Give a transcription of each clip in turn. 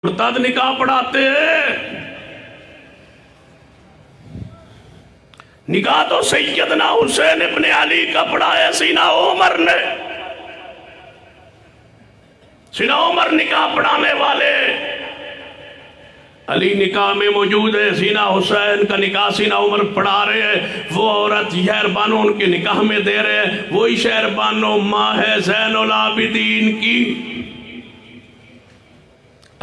مرتد نکاح پڑھاتے ہیں۔ نکاح تو سیدنا حسین ابن علی کا پڑھایا سینہ عمر نے۔ سینہ عمر نکاح پڑھانے والے، علی نکاح میں موجود ہے، سینہ حسین کا نکاح سینہ عمر پڑھا رہے ہیں۔ وہ عورت شہر بانو ان کے نکاح میں دے رہے ہیں، وہی شہر بانو ماں ہے زین العابدین کی۔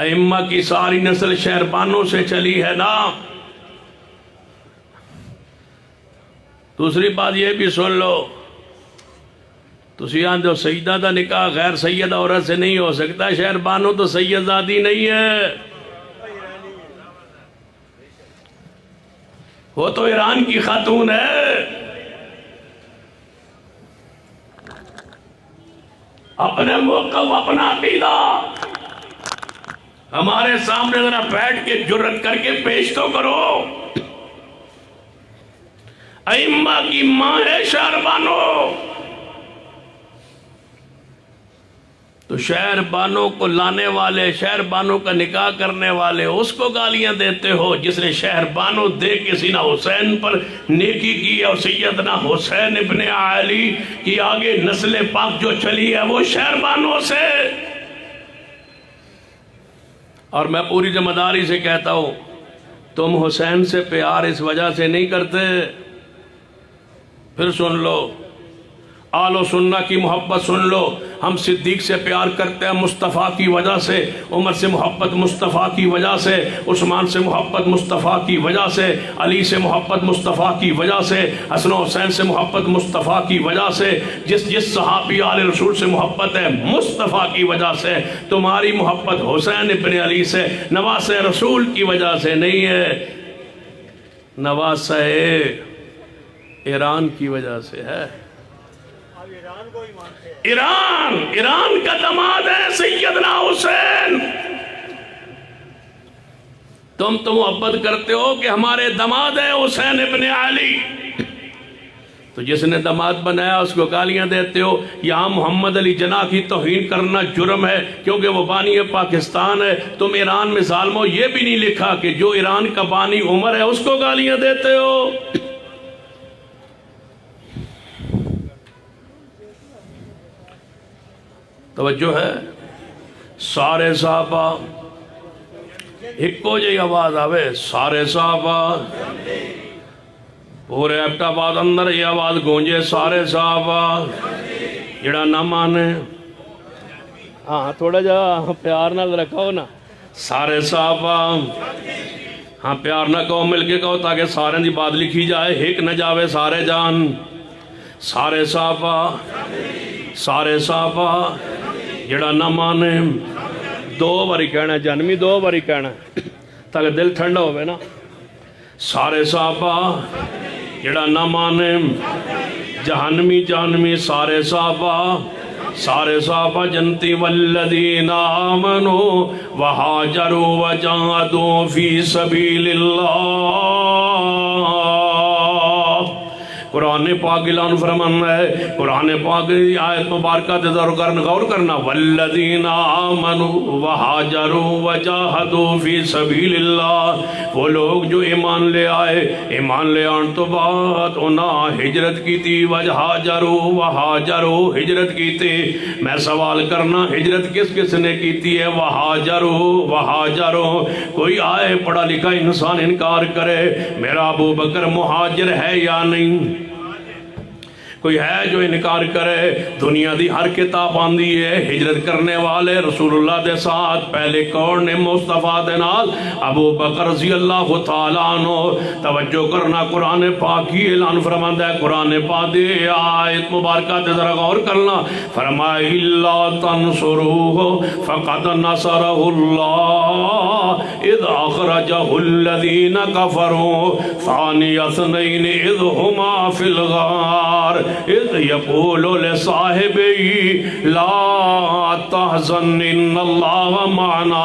ائمہ کی ساری نسل شہر بانو سے چلی ہے نا۔ دوسری بات یہ بھی سن لو، تسی آندھو سیدہ دا نکاح غیر سیدہ عورت سے نہیں ہو سکتا، شہر بانو تو سید زادی نہیں ہے، وہ تو ایران کی خاتون ہے۔ اپنے موقف اپنا عقیدہ ہمارے سامنے ذرا بیٹھ کے جرت کر کے پیش تو کرو۔ ائمہ کی ماں ہے شہر بانو، تو شہر بانو کو لانے والے، شہر بانو کا نکاح کرنے والے اس کو گالیاں دیتے ہو جس نے شہر بانو دے کے سینہ حسین پر نیکی کی، اور سیدنا حسین ابن علی کی آگے نسل پاک جو چلی ہے وہ شہر بانو سے۔ اور میں پوری ذمہ داری سے کہتا ہوں، تم حسین سے پیار اس وجہ سے نہیں کرتے۔ پھر سن لو، آل و سنہ کی محبت سن لو، ہم صدیق سے پیار کرتے ہیں مصطفیٰ کی وجہ سے، عمر سے محبت مصطفیٰ کی وجہ سے، عثمان سے محبت مصطفیٰ کی وجہ سے، علی سے محبت مصطفیٰ کی وجہ سے، حسن و حسین سے محبت مصطفیٰ کی وجہ سے، جس صحابی آل رسول سے محبت ہے مصطفیٰ کی وجہ سے۔ تمہاری محبت حسین ابن علی سے، نواس رسول کی وجہ سے نہیں ہے، نواس ایران کی وجہ سے ہے۔ ایران کا داماد ہے سیدنا حسین۔ تم تو محبت کرتے ہو کہ ہمارے داماد ہے حسین ابن علی، تو جس نے داماد بنایا اس کو گالیاں دیتے ہو۔ یہاں محمد علی جناح کی توہین کرنا جرم ہے کیونکہ وہ بانی پاکستان ہے۔ تم ایران میں ظالمو یہ بھی نہیں لکھا کہ جو ایران کا بانی عمر ہے اس کو گالیاں دیتے ہو۔ توجہ ہے؟ سارے صحابہ ایک کو جی آواز آوے، سارے صحابہ پورے ایبٹ آباد اندر یہ آواز گونجے، سارے صحابہ جڑا نہ مانے، ہاں تھوڑا جا پیار نہ رکھو نا، سارے صحابہ، ہاں پیار نہ کہو، مل کے کہو تاکہ سارے دی بات لکھی جائے، ایک نہ جاوے سارے جان۔ سارے صحابہ، سارے صحابہ جڑا نہ مانے، دو باری کہنا، جنمی دو باری کہنا تاکہ دل ٹھنڈا ہوئے نا۔ سارے صحابہ جڑا نہ مانے، جہنمی جہنمی، سارے صحابہ، سارے صحابہ جنتی، والذین آمنوا وہاجروا وجاہدوا فی سبیل اللہ۔ قرآن پاک اعلان فرمانا ہے، قرآن پاک کی آیت مبارکہ غور کرنا، والذین آمنوا وہاجروا وجاہدوا فی سبیل اللہ، وہ لوگ جو ایمان لے آئے، ایمان لے آن تو بعد انہاں ہجرت کی تھی، وہاجروا ہجرت کی تھی۔ میں سوال کرنا، ہجرت کس کس نے کی تھی ہے؟ وہاجروا۔ کوئی آئے پڑھا لکھا انسان انکار کرے میرا ابو بکر مہاجر ہے یا نہیں؟ کوئی ہے جو انکار کرے؟ دنیا دی ہر کتاب آندی ہے ہجرت کرنے والے رسول اللہ دے ساتھ پہلے کون نے؟ مصطفیٰ دے نال ابو بکر رضی اللہ تعالیٰ عنہ۔ توجہ کرنا، قرآن پاک ہی اعلان فرماتا ہے، قرآن پاک دے آیت مبارکہ تے ذرا غور کرنا، فرمایا الا تنصروہ فقد نصرہ اللہ اذ اخرجہ الذین کفروا ثانی اثنین اذ ہما فی الغار اذ یقول لصاحبی لا تحزن ان اللہ معنا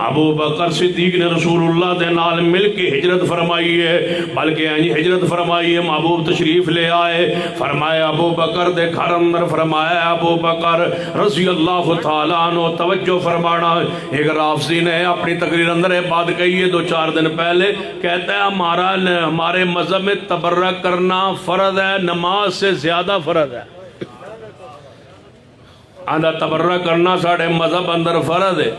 ابو بکر صدیق نے رسول اللہ دے نال مل کے ہجرت فرمائی ہے بلکہ ہجرت فرمائی ہے محبوب تشریف لے آئے فرمایا ابو بکر دے گھر اندر فرمایا ابو بکر رضی اللہ تعالیٰ عنہ توجہ فرمانا ایک رافضی نے اپنی تقریر اندر بات کہی ہے 2-4 دن پہلے کہتا ہے ہمارے مذہب میں تبرک کرنا فرض ہے نماز سے زیادہ فرض ہے آندھا تبرک کرنا ساڑھے مذہب اندر فرض ہے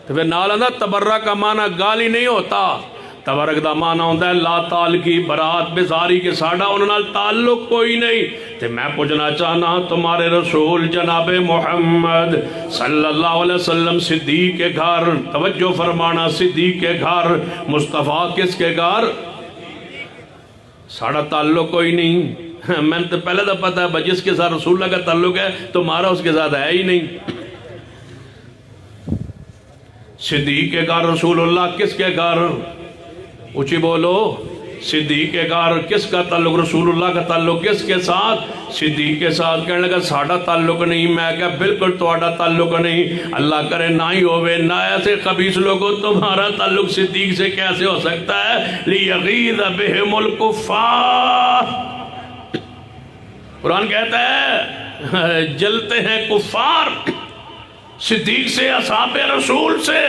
تو پھر نال آندھا تبرک کا معنی گالی نہیں ہوتا تبرک دا معنی ہوتا ہے لا تعلقی برات بزاری کے ساڑھا انہوں تعلق کوئی نہیں تو میں پوچھنا چاہنا تمہارے رسول جناب محمد صلی اللہ علیہ وسلم صدیق کے گھر توجہ فرمانا صدیق کے گھر مصطفیٰ کس کے گھر ساڑھا تعلق کوئی نہیں میں نے تو پہلے تو پتا ہے جس کے ساتھ رسول اللہ کا تعلق ہے تمہارا اس کے ساتھ ہے ہی نہیں صدیق کے گھر رسول اللہ کس کے گھر اونچی بولو صدیق کے گھر کس کا تعلق رسول اللہ کا تعلق کس کے ساتھ صدیق کے ساتھ کہنے لگا ساڑھا تعلق نہیں میں کہا بالکل تمہارا تعلق نہیں اللہ کرے نہ ہی ہوئے نہ ایسے خبیث لوگوں تمہارا تعلق صدیق سے کیسے ہو سکتا ہے لیغیظ بہم الکفار قرآن کہتا ہے جلتے ہیں کفار صدیق سے اصحاب رسول سے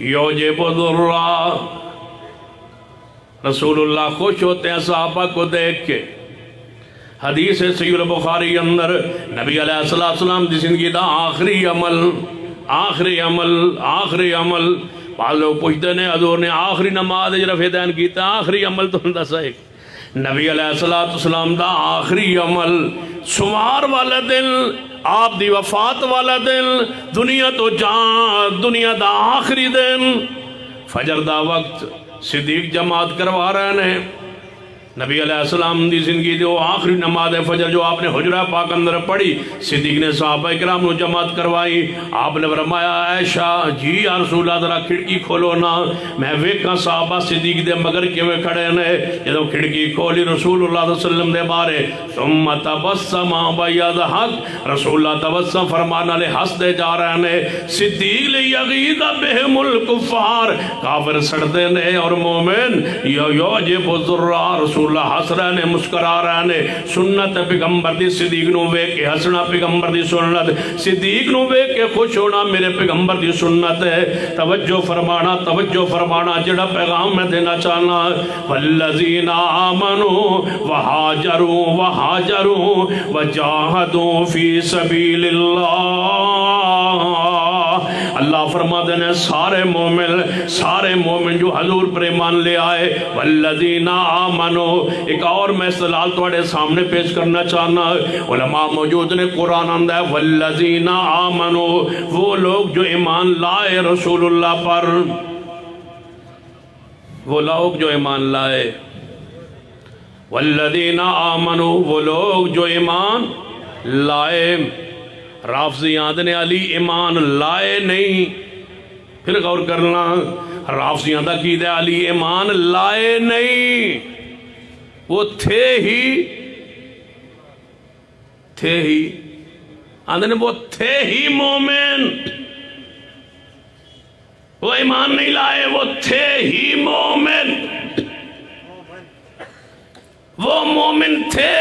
یوجب الذرہ رسول اللہ خوش ہوتے ہیں صحابہ کو دیکھ کے حدیث ہے صحیح البخاری اندر نبی علیہ السلام دی زندگی دا آخری عمل بعض لوگ پوچھتے ہیں حضور نے آخری نماز رفع دین کیتا آخری عمل تو اندہ سا ایک نبی علیہ السلام دا آخری عمل سمار والا دن آپ دی وفات والا دن دنیا تو جان دنیا دا آخری دن فجر دا وقت صدیق جماعت کروا رہے ہیں نبی علیہ السلام دی زندگی دے وہ آخری نماز فجر جو آپ نے حجرہ پاک اندر پڑھی صدیق نے صحابہ کرام نے جماعت کروائی آپ نے فرمایا عائشہ جی یا رسول اللہ ذرا کھڑکی کھولو نا میں ویکھاں صحابہ صدیق دے مگر کیویں کھڑے نے جدوں کھڑکی کھولی رسول اللہ صلی اللہ علیہ وسلم دے بارے ثم تبسم بیضحک رسول اللہ تبسم فرمانا لے ہنس دے جا رہے ہیں صدیق لیغیظ بہم الکفار کافر سڑتے نے اور مومن یوجب الذرہ رسول اللہ ہس رہے نے مسکرا رہے نے سنت پیغمبر دی صدیق نو ویکھ کے ہسنا پیغمبر دی سنت صدیق نو ویکھ کے خوش ہونا میرے پیغمبر دی سنت ہے توجہ فرمانا جڑا پیغام میں دینا چاہنا والذین آمنوا وہاجروا وجاہدوا فی سبیل اللہ فرما دینے سارے مومن جو حضور پر ایمان لے آئے والذین آمنوا ایک اور میں استدلال تواڈے سامنے پیش کرنا چاہنا علماء موجود نے قرآن اندر والذین آمنوا وہ لوگ جو ایمان لائے رسول اللہ پر وہ لوگ جو ایمان لائے والذین آمنوا وہ لوگ جو ایمان لائے رافضی آدھنے علی ایمان لائے نہیں پھر غور کرنا رافضیاں دا قیدہ علی ایمان لائے نہیں وہ تھے ہی آدھنے وہ تھے ہی مومن وہ ایمان نہیں لائے وہ تھے ہی مومن وہ مومن تھے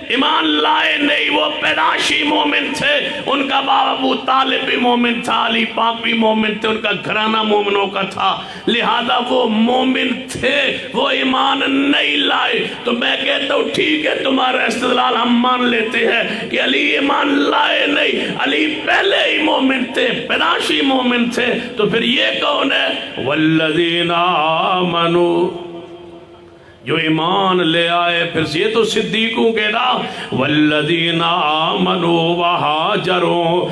ایمان لائے نہیں وہ پیدائشی مومن تھے ان کا باپ ابو طالب بھی مومن تھا علی پاک بھی مومن تھے ان کا گھرانہ مومنوں کا تھا لہذا وہ مومن تھے وہ ایمان نہیں لائے تو میں کہتا ہوں ٹھیک ہے تمہارا استدلال ہم مان لیتے ہیں کہ علی ایمان لائے نہیں علی پہلے ہی مومن تھے پیدائشی مومن تھے تو پھر یہ کون ہے والذین آمنوا جو ایمان لے آئے پھر یہ تو صدیقوں کے دا والذین آمنوا وہاجروا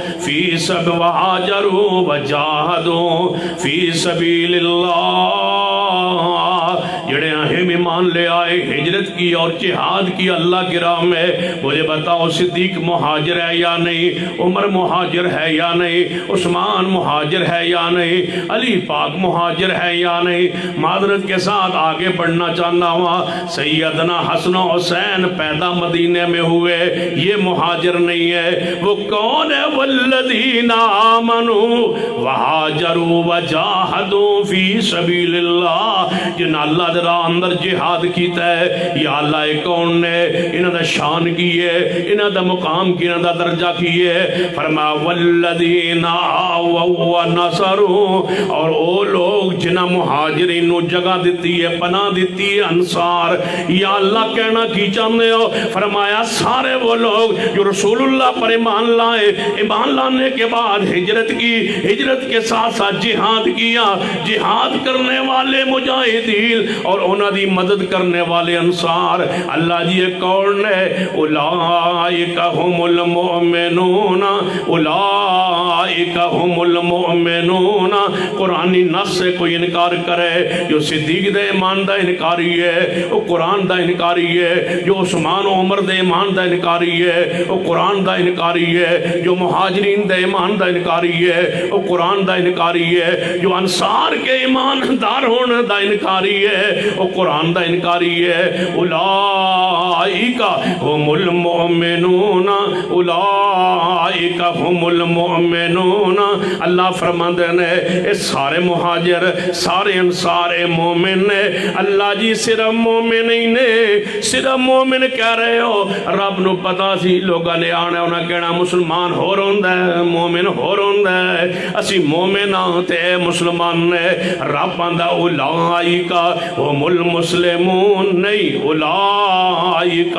وجاہدوا فی سبیل اللہ جڑے اہم ایمان لے آئے، ہجرت کی اور جہاد کی اللہ کی راہ میں، مجھے بتاؤ صدیق مہاجر ہے یا نہیں، عمر مہاجر ہے یا نہیں، عثمان مہاجر ہے یا نہیں، علی پاک مہاجر ہے یا نہیں؟ معذرت کے ساتھ آگے بڑھنا چاہنا ہوا، سیدنا حسن و حسین پیدا مدینے میں ہوئے، یہ مہاجر نہیں ہے۔ وہ کون ہے؟ والذین آمنوا وہاجروا وجاہدوا فی سبیل اللہ، جن اللہ دے راہ اندر جہاد کیتا ہے۔ یا اللہ کون نے انہاں دا شان کی ہے، انہاں دا مقام کی، انہاں دا درجہ کی ہے؟ فرمایا والذین آووا ونصروا، اور او لوگ جنہاں مہاجرین نو جگہ دیتی ہے، پناہ دیتی ہے، انصار۔ یا اللہ کہنا کی چاہتے ہو؟ فرمایا سارے وہ لوگ جو رسول اللہ پر ایمان لائے، ایمان لانے کے بعد ہجرت کی، ہجرت کے ساتھ ساتھ جہاد کیا، جہاد کرنے والے مجاہدین اور انہاں دی مدد کرنے والے انصار۔ اللہ جی یہ کون ہے؟ اولئک هم المؤمنون، اولئک هم المؤمنون۔ قرآنی نص سے کوئی انکار کرے، جو صدیق دے ایمان دا انکاری ہے وہ قرآن دا انکاری ہے، جو عثمان و عمر دے ایمان دا انکاری ہے وہ قرآن دا انکاری ہے، جو مہاجرین دے ایمان دا انکاری ہے وہ قرآن دا انکاری ہے، جو انصار کے ایمان دار ہونے دا انکاری ہے وہ قرآن دا انکاری ہے۔ اولئک هم المؤمنون، اولئک هم المؤمنون۔ اللہ فرماندے نے اے سارے مہاجر، سارے انصار اے مومن نے۔ اللہ جی صرف مومن ہی نے، صرف مومن کہہ رہے ہو؟ رب نو پتا سی لوگاں نے آنا انہاں کہنا مسلمان ہو روندا ہے، مومن ہو روندا ہے، اسی مومن ہاں تے مسلمان نے۔ رب آندا اولئک هم المسلمون، نہیں اولئک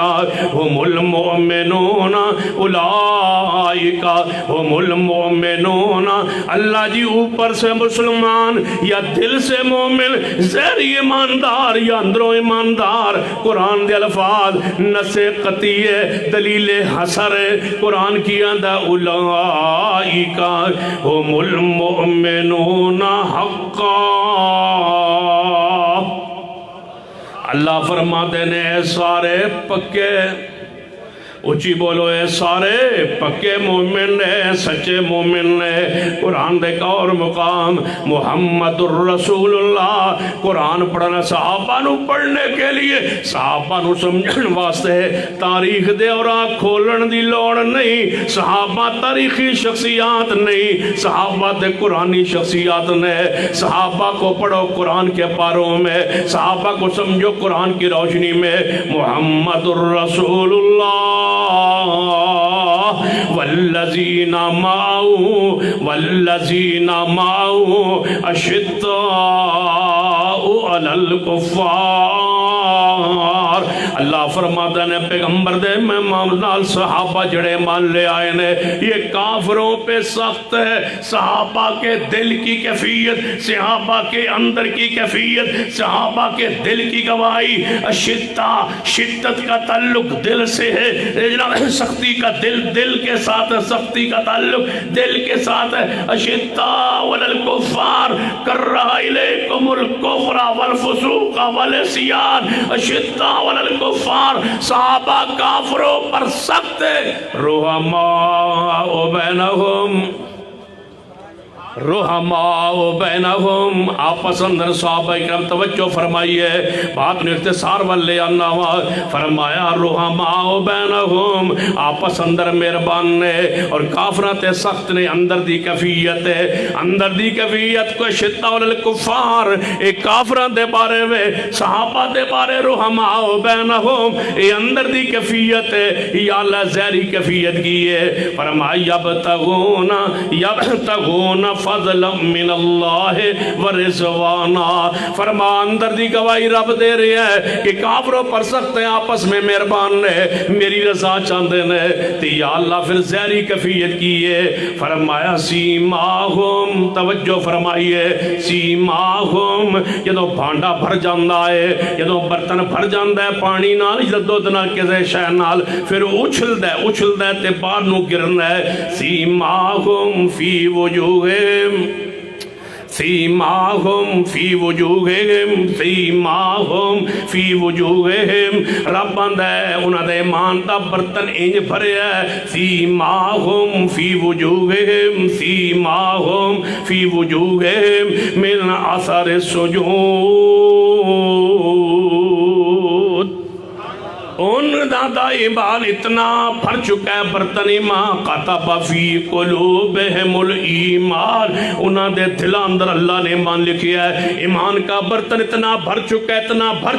هم المؤمنون، اولئک هم المؤمنون۔ اللہ جی اوپر سے مسلمان یا دل سے مومن، ظاہری ایماندار یا اندروں ایماندار؟ قرآن دے الفاظ نص قطعی ہے، دلیل حسر ہے۔ قرآن کی آندہ اولئک هم المؤمنون حقا۔ اللہ فرماتے ہیں سارے پکے، اچھی بولو اے سارے پکے مومن نے، سچے مومن نے۔ قرآن دے کا اور مقام محمد الرسول اللہ، قرآن پڑھنا صحابہ نو پڑھنے کے لیے، صحابہ نو سمجھن واسطے تاریخ دے اور کھولن دی لوڑ نہیں۔ صحابہ تاریخی شخصیات نہیں، صحابہ دے قرآنی شخصیات نے۔ صحابہ کو پڑھو قرآن کے پاروں میں، صحابہ کو سمجھو قرآن کی روشنی میں۔ محمد الرسول اللہ والذین معه، والذین معه اشداء علی الکفار۔ اللہ فرماتا ہے پیغمبر دے میں نال صحابہ جڑے مان لے آئے نے، یہ کافروں پہ سخت ہے۔ صحابہ کے دل کی کیفیت، صحابہ کے اندر کی کیفیت، صحابہ کے دل کی گواہی، اشدہ، شدت کا تعلق دل سے ہے، سختی کا دل کے ساتھ ہے، سختی کا تعلق دل کے ساتھ ہے۔ اشداء علی الکفار کرہ الیکم الکفر والفسوق والعصیان، اشداء علی الکفار، صحابہ کافروں پر سخت ہے۔ رحماء بینہم، رحماء بینہم، آپس اندر صحابہ کرام توجہ فرمائیے، بات نے اختصار والے آنا ہوا۔ فرمایا رحماء بینہم، آپس اندر مہربان نے اور کافرات سخت نے۔ اندر دی کیفیت ہے، اندر دی کیفیت کو شدہ علی الکفار، ایک کافرات دے بارے میں، صحابہ دے بارے رحماء بینہم، یہ اندر دی کیفیت ہے۔ یا اللہ زہری کیفیت کی ہے۔ فرمایا یبتغون فضلا من اللہ ورضوانا، فرما اندر دی گواہی رب دے رہے ہیں کہ کافروں پر سخت ہیں، آپس میں مہربان نے، میری رضا چاہتے ہیں۔ تو یا اللہ پھر زہری کیفیت کی ہے۔ فرمایا سیماہم، توجہ فرمائیے، سیماہم، جدو بھانڈا بھر جاندہ ہے، جدو برتن بھر جاندہ ہے پانی نال، جدو دنا کسے شے نال، پھر اچھل دے تے باہر نو گرنا ہے۔ سیماہم فی وجوہم، سیماہم فی وجوہہم سیماہم فی وجوہہم رب آندا ہے انہاں دے ایمان دا برتن انج بھریا ہے سیماہم فی وجوہہم سیماہم فی وجوہہم من اثر السجود ان دادا ایمان اتنا بھر چکا ہے برتن ایمان قطب فی قلوبہم الایمان انہاں دے دلوں اندر اللہ نے ایمان لکھیا ہے ایمان کا برتن اتنا بھر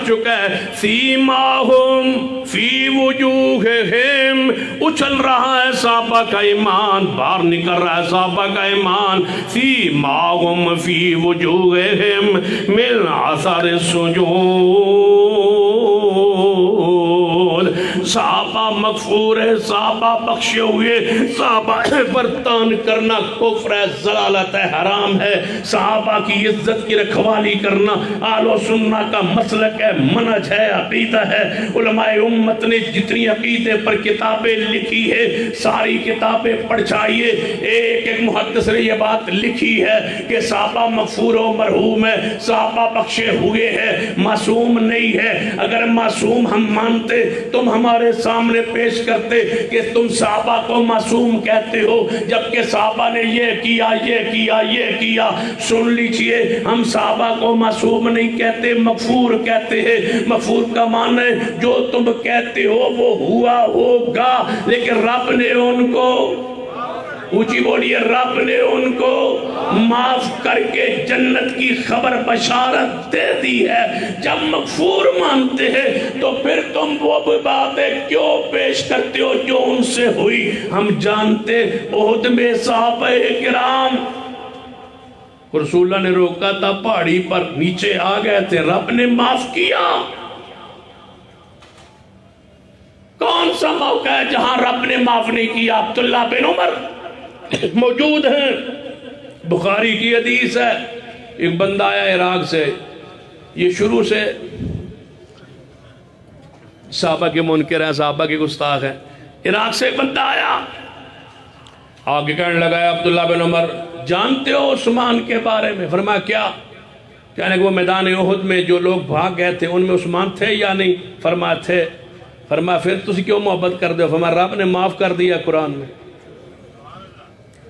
چکا ہے سیماہم فی وجوہہم اچھل رہا ہے صحابہ کا ایمان باہر نکل رہا ہے صحابہ کا ایمان سیماہم فی وجوہہم من اثر السجود صحابہ مغفور ہے صحابہ بخشے ہوئے صحابہ پر تان کرنا کفر ہے ضلالت ہے حرام ہے صحابہ کی عزت کی رکھوالی کرنا آل و سنہ کا مسلک ہے منہج ہے عقیدہ ہے علماء امت نے جتنی عقیدے پر کتابیں لکھی ہے ساری کتابیں پڑھ چاہیے ایک محدث نے یہ بات لکھی ہے کہ صحابہ مغفور و مرحوم ہے صحابہ بخشے ہوئے ہیں معصوم نہیں ہے اگر معصوم ہم مانتے تم ہمارے سامنے پیش کرتے کہ تم صحابہ کو معصوم کہتے ہو جبکہ صحابہ نے یہ کیا سن لیجئے ہم صحابہ کو معصوم نہیں کہتے مغفور کہتے ہیں مغفور کا معنی ہے جو تم کہتے ہو وہ ہوا ہوگا لیکن رب نے ان کو اونچی بولیے رب نے ان کو معاف کر کے جنت کی خبر بشارت دے دی ہے جب مغفور مانتے ہیں تو پھر تم وہ باتیں کیوں پیش کرتے ہو جو ان سے ہوئی ہم جانتے احد میں صحابہ کرام رسول اللہ نے روکا تھا پہاڑی پر نیچے آ گئے تھے رب نے معاف کیا کون سا موقع ہے جہاں رب نے معاف نہیں کیا عبداللہ بن عمر موجود ہیں بخاری کی حدیث ہے ایک بندہ آیا عراق سے یہ شروع سے صحابہ کے منکر ہیں صحابہ کے گستاخ ہیں عراق سے ایک بندہ آیا آگے کہنے لگا ہے عبداللہ بن عمر جانتے ہو عثمان کے بارے میں فرمایا کیا کہنے کہ وہ میدان احد میں جو لوگ بھاگ گئے تھے ان میں عثمان تھے یا نہیں فرمایا تھے فرمایا پھر تسی کیوں محبت کر دے فرمایا رب نے معاف کر دیا قرآن میں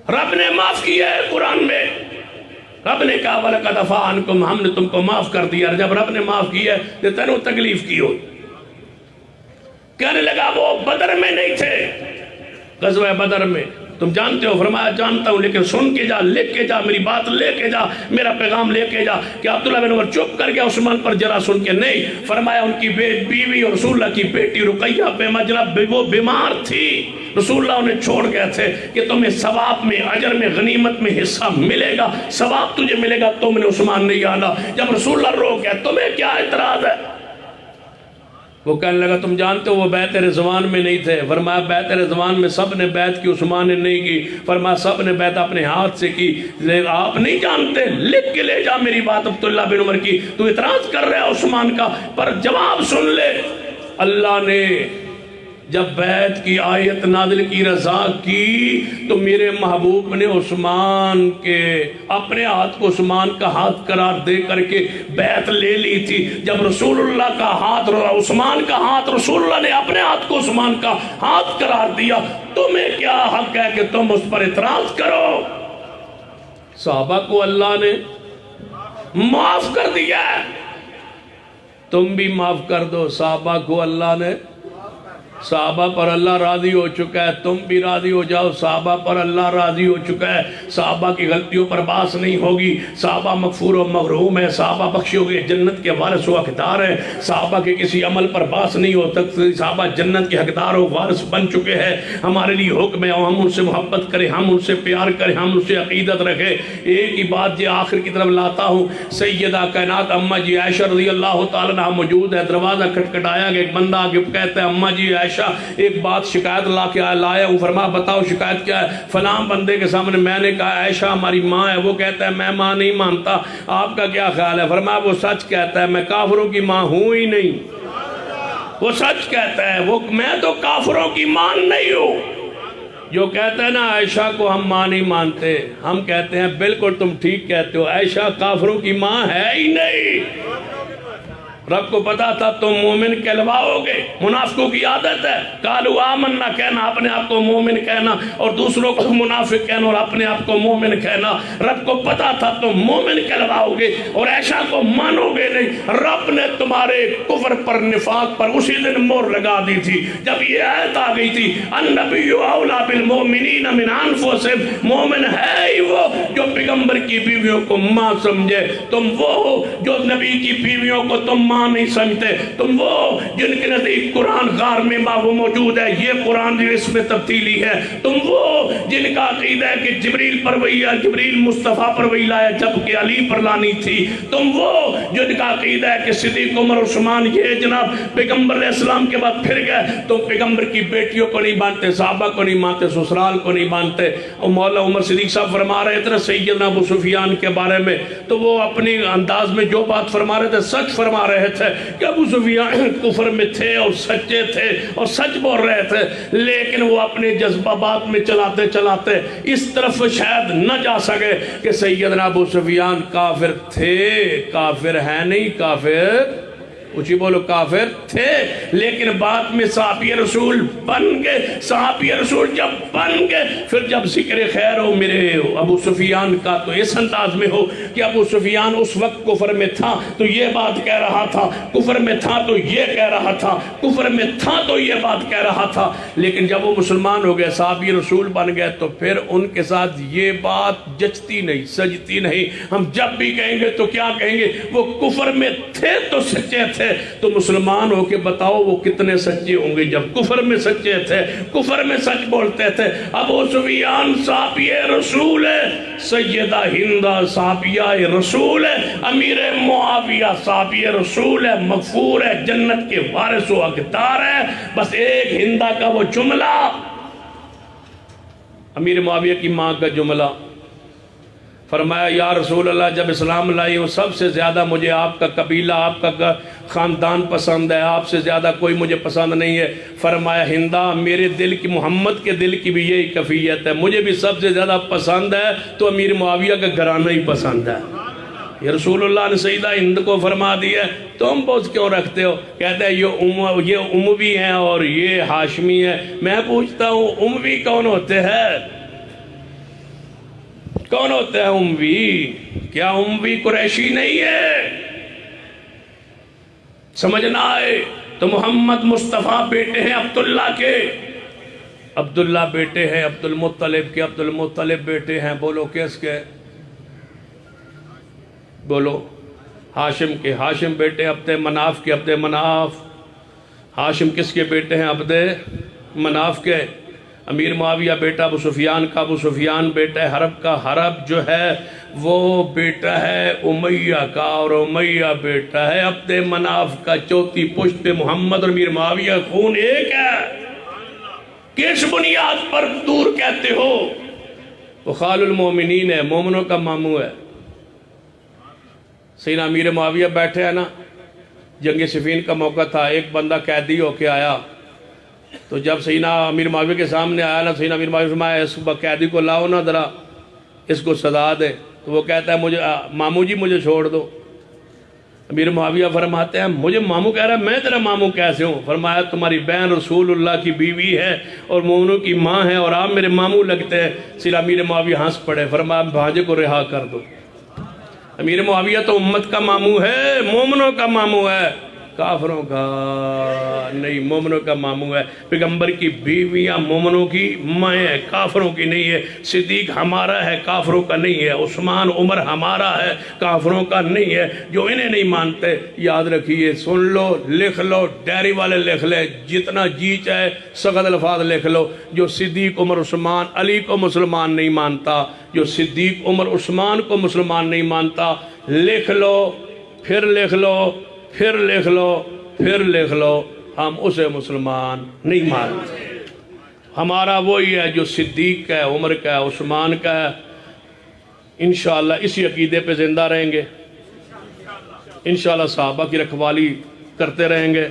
رب نے معاف کیا ہے قرآن میں رب نے کہا وَلَقَدْ عَفَا عَنْكُمْ ہم نے تم کو معاف کر دیا جب رب نے معاف کیا ہے تو تینوں تکلیف کی ہو کہنے لگا وہ بدر میں نہیں تھے غزوہ بدر میں تم جانتے ہو فرمایا جانتا ہوں لیکن سن کے جا لکھ کے جا میری بات لے کے جا میرا پیغام لے کے جا کہ عبداللہ بن عمر چپ کر گیا عثمان پر جرا سن کے نہیں فرمایا ان کی بیوی اور رسول اللہ کی بیٹی رقیہ بے مجرب وہ بیمار تھی رسول اللہ انہیں چھوڑ گئے تھے کہ تمہیں ثواب میں اجر میں غنیمت میں حصہ ملے گا ثواب تجھے ملے گا تم نے عثمان نہیں آنا جب رسول اللہ رو گیا تمہیں کیا اعتراض ہے وہ کہنے لگا تم جانتے ہو وہ بیعت رضوان میں نہیں تھے فرمایا بیعت رضوان میں سب نے بیعت کی عثمان نے نہیں کی فرمایا سب نے بیعت اپنے ہاتھ سے کی آپ نہیں جانتے لکھ کے لے جا میری بات عبداللہ بن عمر کی تو اعتراض کر رہا ہے عثمان کا پر جواب سن لے اللہ نے جب بیعت کی آیت نازل کی رضا کی تو میرے محبوب نے عثمان کے اپنے ہاتھ کو عثمان کا ہاتھ قرار دے کر کے بیعت لے لی تھی جب رسول اللہ کا ہاتھ عثمان کا ہاتھ رسول اللہ نے اپنے ہاتھ کو عثمان کا ہاتھ قرار دیا تمہیں کیا حق ہے کہ تم اس پر اعتراض کرو صحابہ کو اللہ نے معاف کر دیا ہے تم بھی معاف کر دو صحابہ کو اللہ نے صحابہ پر اللہ راضی ہو چکا ہے تم بھی راضی ہو جاؤ صحابہ پر اللہ راضی ہو چکا ہے صحابہ کی غلطیوں پر باس نہیں ہوگی صحابہ مغفور و مغروم ہے صحابہ بخشے ہوئے جنت کے وارث و حقدار ہیں صحابہ کے کسی عمل پر باس نہیں ہو سکتی صحابہ جنت کے حقدار و وارث بن چکے ہیں ہمارے لیے حکم ہے ہم ان سے محبت کریں ہم ان سے پیار کریں ہم ان سے عقیدت رکھیں ایک ہی بات یہ آخر کی طرف لاتا ہوں سیدہ کائنات اماں جی عائشہ رضی اللہ تعالیٰ عنہ موجود ہے دروازہ کھٹکھٹایا گیا ایک بندہ آگے کہتا ہے اماں جی ایک بات شکایت لایا ہوں فرمایا بتاؤ شکایت کیا ہے فلاں بندے کے سامنے میں نے کہا عائشہ ہماری ماں ہے وہ کہتا ہے میں ماں نہیں مانتا آپ کا کیا خیال ہے فرمایا وہ سچ کہتا ہے میں کافروں کی ماں ہوں ہی نہیں وہ سچ کہتا ہے وہ میں تو کافروں کی ماں نہیں ہوں جو کہتا ہے نا عائشہ کو ہم ماں نہیں مانتے، ہم کہتے ہیں بالکل تم ٹھیک کہتے ہو، عائشہ کافروں کی ماں ہے ہی نہیں۔ رب کو پتا تھا تم مومن کہلواؤ گے، منافقوں کی عادت ہے قالوا آمنا کہنا، اپنے آپ کو مومن کہنا، اور دوسروں کو منافق کہنا اور اپنے آپ کو مومن کہنا۔ رب کو پتا تھا تم مومن کہلواؤ گے اور عائشہ کو مانو گے نہیں۔ رب نے تمہارے کفر پر، نفاق پر اسی دن مہر لگا دی تھی جب یہ آیت آ گئی تھی النبی اولیٰ بالمؤمنین من انفسہم، مومن ہے ہی وہ جو پیغمبر کی بیویوں کو ماں سمجھے۔ تم وہ ہو جو نبی کی بیویوں کو تم ماں نہیں سمجھتے، تم وہ جن کے نزدیک قرآن غار میں وہ موجود ہے، یہ قرآن جو اس میں تبدیلی ہے۔ تم وہ جن کا عقیدہ ہے کہ جبریل پر وہی ہے، جبریل مصطفیٰ پر وہی لایا جبکہ علی پر لانی تھی۔ تم وہ جن کا عقیدہ ہے کہ صدیق عمر عثمان یہ جناب پیغمبر علیہ السلام کے بعد پھر گئے۔ تم پیغمبر کی بیٹیوں کو نہیں مانتے، صحابہ کو نہیں مانتے، سسرال کو نہیں مانتے۔ اور مولا عمر صدیق صاحب فرما رہے تھے سیدنا ابو سفیان کے بارے میں، تو وہ اپنی انداز میں جو بات فرما رہے تھے سچ فرما رہے تھے کہ ابو سفیان کفر میں تھے اور سچے تھے اور سچ بول رہے تھے، لیکن وہ اپنے جذبات میں چلاتے چلاتے اس طرف شاید نہ جا سکے کہ سیدنا ابو سفیان کافر تھے، کافر ہیں نہیں، کافر اچھی بولو کافر تھے، لیکن بعد میں صحابی رسول بن گئے۔ صحابی رسول جب بن گئے، پھر جب ذکر خیر ہو میرے ابو سفیان کا تو اس انداز میں ہو کہ ابو سفیان اس وقت کفر میں تھا تو یہ بات کہہ رہا تھا، کفر میں تھا تو یہ کہہ رہا تھا، کفر میں تھا تو یہ بات کہہ رہا تھا، لیکن جب وہ مسلمان ہو گئے، صحابی رسول بن گئے، تو پھر ان کے ساتھ یہ بات جچتی نہیں، سجتی نہیں۔ ہم جب بھی کہیں گے تو کیا کہیں گے؟ وہ کفر میں تھے تو سچے تھے، تو مسلمان ہو کے بتاؤ وہ کتنے سچے ہوں گے جب کفر میں سچے تھے، کفر میں سچ بولتے تھے۔ ابو سفیان صحابی رسول ہے، سیدہ ہندہ صحابیہ رسول ہے، امیر معاویہ صحابی رسول ہے، مغفور ہے، جنت کے وارث و حقدار ہے۔ بس ایک ہندہ کا وہ جملہ، امیر معاویہ کی ماں کا جملہ، فرمایا یا رسول اللہ جب اسلام لائی ہوں سب سے زیادہ مجھے آپ کا قبیلہ، آپ کا خاندان پسند ہے، آپ سے زیادہ کوئی مجھے پسند نہیں ہے۔ فرمایا ہندہ میرے دل کی، محمد کے دل کی بھی یہی کیفیت ہے، مجھے بھی سب سے زیادہ پسند ہے تو امیر معاویہ کا گھرانہ ہی پسند ہے۔ یہ رسول اللہ نے سیدہ ہند کو فرما دیا تم بوجھ کیوں رکھتے ہو؟ کہتے ہیں یہ اموی ہیں اور یہ ہاشمی ہے۔ میں پوچھتا ہوں اموی کون ہوتے ہیں؟ کون ہوتا ہے اموی؟ کیا اموی قریشی نہیں ہے؟ سمجھنا ہے تو محمد مصطفیٰ بیٹے ہیں عبداللہ کے، عبداللہ بیٹے ہیں عبد المطلب کے، عبد المطلب بیٹے ہیں بولو کس کے؟ بولو ہاشم کے، ہاشم بیٹے عبد مناف کے، عبد مناف۔ ہاشم کس کے بیٹے ہیں؟ عبد مناف کے۔ امیر معاویہ بیٹا ابو سفیان کا، ابو سفیان بیٹا ہے حرب کا، حرب جو ہے وہ بیٹا ہے امیہ کا، اور امیہ بیٹا ہے عبد مناف کا۔ چوتھی پشت پہ محمد اور امیر معاویہ خون ایک ہے۔ کس بنیاد پر دور کہتے ہو؟ وہ خال المومنین ہے، مومنوں کا ماموں ہے۔ سیدنا امیر معاویہ بیٹھے ہیں نا، جنگ صفین کا موقع تھا، ایک بندہ قیدی ہو کے آیا، تو جب سیدنا امیر معاویہ کے سامنے آیا نا، سیدنا امیر معاویہ فرمایا اس قیدی کو لاؤ نا ذرا، اس کو سزا دے۔ تو وہ کہتا ہے مجھے ماموں جی مجھے چھوڑ دو۔ امیر معاویہ فرماتے ہیں مجھے ماموں کہہ رہا ہے، میں تیرا ماموں کیسے ہوں؟ فرمایا تمہاری بہن رسول اللہ کی بیوی ہے اور مومنوں کی ماں ہے اور آپ میرے ماموں لگتے ہیں۔ سیدنا امیر معاویہ ہنس پڑے، فرمایا بھانجے کو رہا کر دو۔ امیر معاویہ تو امت کا ماموں ہے، مومنوں کا ماموں ہے، کافروں کا نہیں، مومنوں کا ماموں ہے۔ پیغمبر کی بیویاں مومنوں کی مائیں ہیں، کافروں کی نہیں ہے۔ صدیق ہمارا ہے، کافروں کا نہیں ہے۔ عثمان عمر ہمارا ہے، کافروں کا نہیں ہے۔ جو انہیں نہیں مانتے یاد رکھیے، سن لو، لکھ لو، ڈائری والے لکھ لے، جتنا جی چاہے سخت الفاظ لکھ لو۔ جو صدیق عمر عثمان علی کو مسلمان نہیں مانتا، جو صدیق عمر عثمان کو مسلمان نہیں مانتا، لکھ لو، پھر لکھ لو، پھر لکھ لو، پھر لکھ لو، ہم اسے مسلمان نہیں مانتے۔ ہمارا وہی ہے جو صدیق کا ہے، عمر کا ہے، عثمان کا ہے۔ انشاءاللہ اسی عقیدے پہ زندہ رہیں گے، انشاءاللہ صحابہ کی رکھوالی کرتے رہیں گے،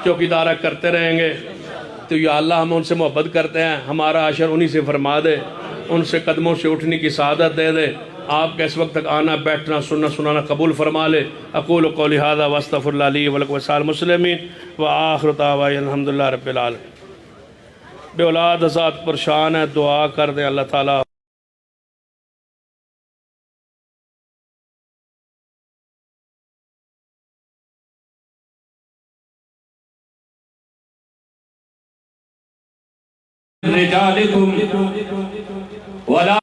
چوکیدارہ کرتے رہیں گے، تو یا اللہ ہم ان سے محبت کرتے ہیں، ہمارا عشر انہی سے فرما دے، ان سے قدموں سے اٹھنے کی سعادت دے دے، آپ کا اس وقت تک آنا بیٹھنا سننا سنانا قبول فرما لے۔ اقول قولی ھذا واستغفر اللہ لی ولکم ولسائر المسلمین وآخر دعوانا الحمدللہ رب العالمین۔ بے اولاد حضرات پریشان ہے، دعا کر دیں اللہ تعالیٰ رجالکم ولا